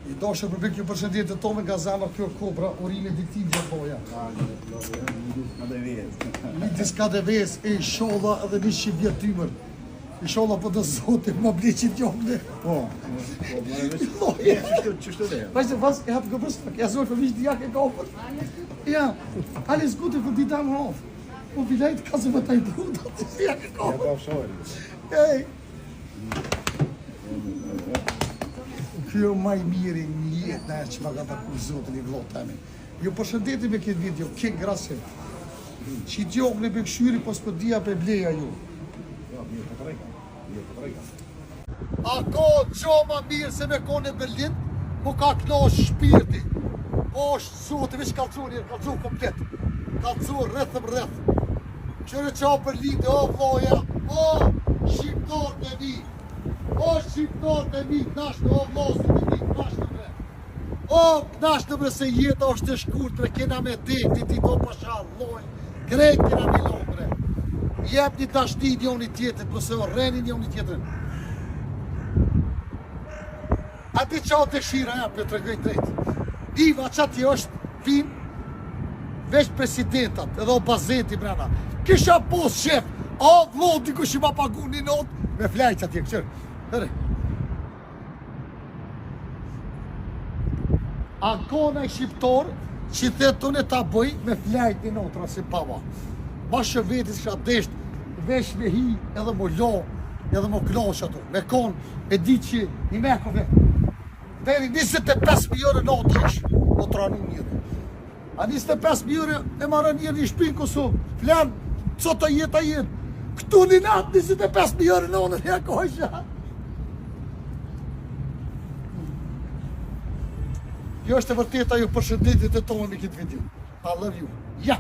I doshe për bëjë kjo përshëndetje të tome nga zemra kjo kobra, urime diktim gjapoja. Një diska dhe ves, e sholla edhe një shqibja tymër. I sholla për të zotit, më bleqit jomne. Po, qështu dhe? Weißt du was, hat Geburtstag, soll für mich die Jacke kaufen. Ja, alles Gute für die Damen auf. Und vielleicht kannst du mit deinem Bruder die Jacke kaufen. Ja, sorry. Hey. Kjo maj mirë një jetë në që më ka të zotin I vlotë temi. Ju përshëndetim me këtë video, kënë grasim. Që I tjokë në bëkshyri, pos për dhja për bleja ju. A ko gjo ma mirë se me kone Berlin, mu ka knosh shpirti. Po është zotin, veç kalcu njërë, kalcu komplet. Kalcu rrethëm rreth. Qërë qa Berlin dhe o vloja, o shqiptar me mi. O shqiptar me mi, knash në o vlosin me mi, knash në bre. O knash në bre se jeta është e shkurt, bre, kena me dekti ti do pasha loj. Krejt kena me loj, bre. Jep një dashni njoni tjetër, përse o reni njoni tjetër. A ti qa o të shira, ja, për të regoj drejt. Iva, qa ti është fin, veç presidentat, edhe o bazeti brana. Kisha pos shef, o vlodi ku shi ma pagu një not, me flajt atje, këqër. Hërë. A kona I shqiptor, që të tëne ta bëj, me flajt një notra, si pava. Ma shë vetis që desht, vesh me hi, edhe më lo, edhe më klosh ato. Me kon, e di që I mekove, deri 25.000 euro notë është, në tranu njëre. A 25.000 euro e marrë njërë një shpinë Kosovë, flanë, co të jetë a jetë. Këtu një natë 25.000 euro notë, ja kohësha. Kjo është e vërteta ju përshëndetit e tonë me këtë video. I love you. Ja!